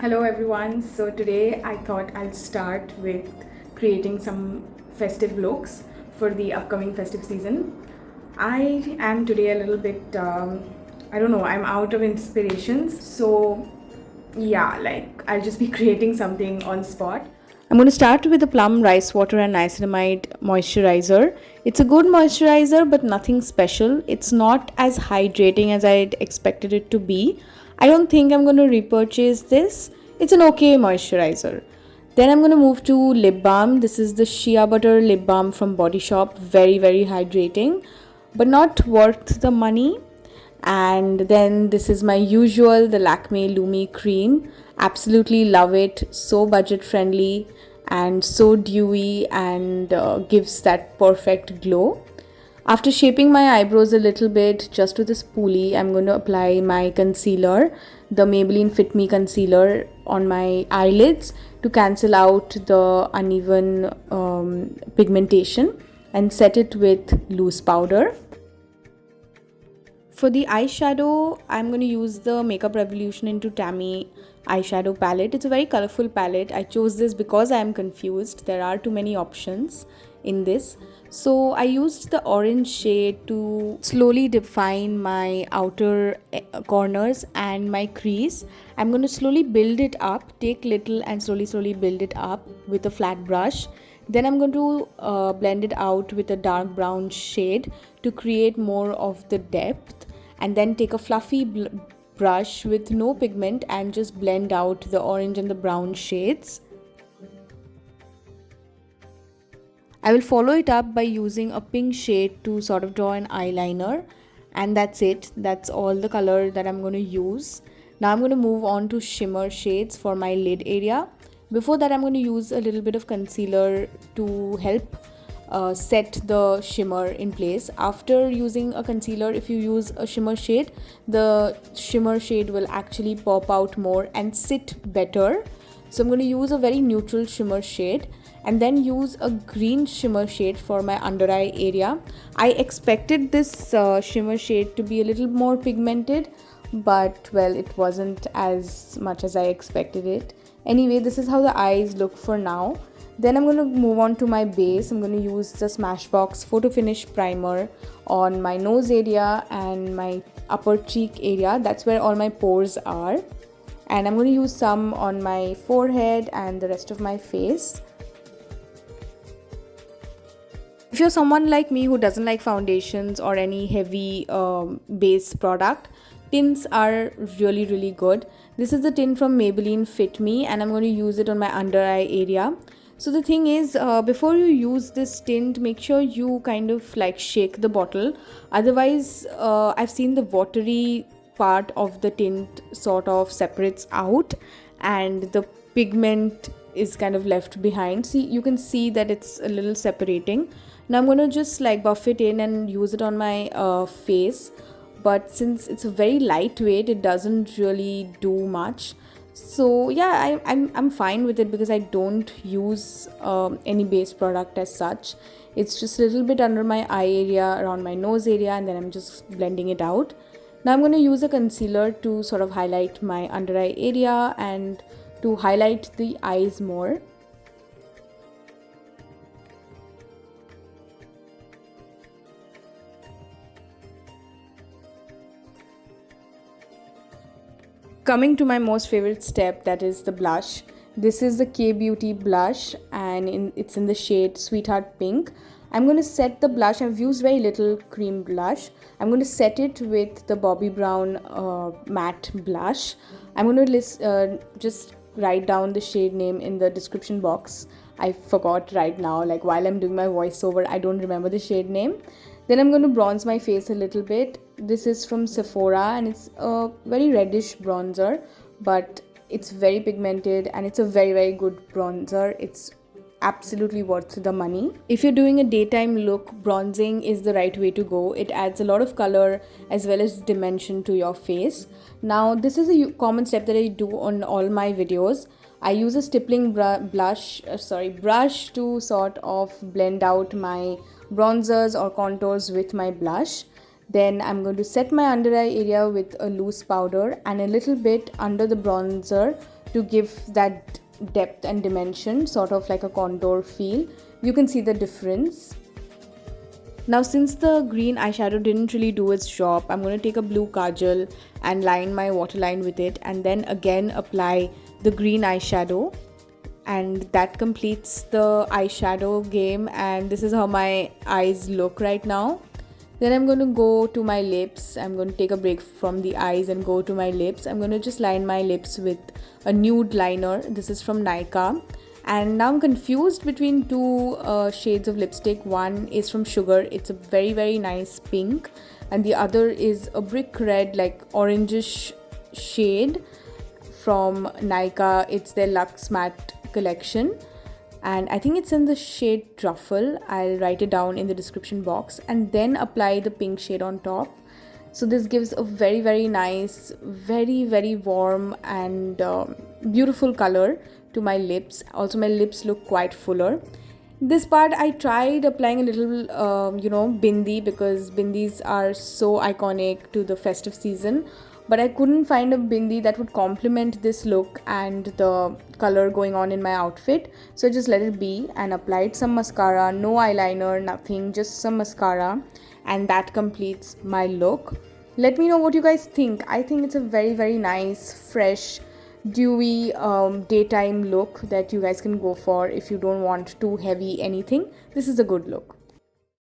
Hello everyone. So today I thought I'll start with creating some festive looks for the upcoming festive season. I am today a little bit I don't know, I'm out of inspirations. So yeah, like I'll just be creating something on spot. I'm going to start with the plum rice water and niacinamide moisturizer. It's a good moisturizer but nothing special. It's not as hydrating as I'd expected it to be. I don't think I'm going to repurchase this. It's an okay moisturizer. Then I'm going to move to lip balm. This is the shea butter lip balm from Body Shop. Very hydrating but not worth the money. And then this is my usual, the Lakme Lumi cream. Absolutely love it. So budget friendly and so dewy and gives that perfect glow. After shaping my eyebrows a little bit just with a spoolie, I'm going to apply my concealer, the Maybelline Fit Me concealer, on my eyelids to cancel out the uneven pigmentation and set it with loose powder. For the eyeshadow, I'm going to use the Makeup revolutionXTammi eyeshadow palette. It's a very colorful palette. I chose this because I am confused. There are too many options in this. So I used the orange shade to slowly define my outer corners and my crease. I'm going to slowly build it up, take little and slowly build it up with a flat brush. Then I'm going to blend it out with a dark brown shade to create more of the depth, and then take a fluffy brush with no pigment and just blend out the orange and the brown shades. I will follow it up by using a pink shade to sort of draw an eyeliner, and that's it. That's all the color that I'm going to use. Now I'm going to move on to shimmer shades for my lid area. Before that, I'm going to use a little bit of concealer to help set the shimmer in place. After using a concealer, if you use a shimmer shade, the shimmer shade will actually pop out more and sit better. So I'm going to use a very neutral shimmer shade and then use a green shimmer shade for my under eye area. I expected this shimmer shade to be a little more pigmented, but well, it wasn't as much as I expected it. Anyway, this is how the eyes look for now. Then I'm going to move on to my base. I'm going to use the Smashbox Photo Finish Primer on my nose area and my upper cheek area. That's where all my pores are. And I'm going to use some on my forehead and the rest of my face. If you're someone like me who doesn't like foundations or any heavy base product, tints are really good. This is the tint from Maybelline Fit Me, and I'm going to use it on my under eye area. So the thing is, before you use this tint, make sure you kind of like shake the bottle. Otherwise, I've seen the watery part of the tint sort of separates out and the pigment is kind of left behind. See, you can see that it's a little separating. Now I'm going to just like buff it in and use it on my face. But since it's a very lightweight, it doesn't really do much. So yeah, I'm fine with it because I don't use any base product as such. It's just a little bit under my eye area, around my nose area, and then I'm just blending it out. Now I'm going to use a concealer to sort of highlight my under eye area and to highlight the eyes more. Coming to my most favorite step, that is the blush. This is the K Beauty blush and it's in the shade Sweetheart Pink. I'm going to set the blush. I've used very little cream blush. I'm going to set it with the Bobbi Brown matte blush. I'm going to just write down the shade name in the description box. I forgot right now, like while I'm doing my voiceover, I don't remember the shade name. Then I'm going to bronze my face a little bit. This is from Sephora and it's a very reddish bronzer, but it's very pigmented and it's a very good bronzer. It's absolutely worth the money. If you're doing a daytime look, bronzing is the right way to go. It adds a lot of color as well as dimension to your face. Now this is a common step that I do on all my videos. I use a stippling brush to sort of blend out my bronzers or contours with my blush. Then I'm going to set my under eye area with a loose powder and a little bit under the bronzer to give that depth and dimension, sort of like a contour feel. You can see the difference. Now since the green eyeshadow didn't really do its job, I'm going to take a blue kajal and line my waterline with it, and then again apply the green eyeshadow, and that completes the eyeshadow game. And this is how my eyes look right now. Then I'm going to go to my lips. I'm going to take a break from the eyes and go to my lips. I'm going to just line my lips with a nude liner. This is from Nykaa. And now I'm confused between two shades of lipstick. One is from Sugar. It's a very, very nice pink. And the other is a brick red, like orangish shade from Nykaa. It's their Luxe Matte collection. And I think it's in the shade Truffle. I'll write it down in the description box, and then apply the pink shade on top. So this gives a very, very nice, very, very warm and beautiful color to my lips. Also my lips look quite fuller. This part I tried applying a little bindi, because bindis are so iconic to the festive season, but I couldn't find a bindi that would complement this look and the color going on in my outfit. So I just let it be and applied some mascara. No eyeliner, nothing, just some mascara, and that completes my look. Let me know what you guys think. I think it's a very, very nice, fresh, dewy daytime look that you guys can go for if you don't want too heavy anything. This is a good look.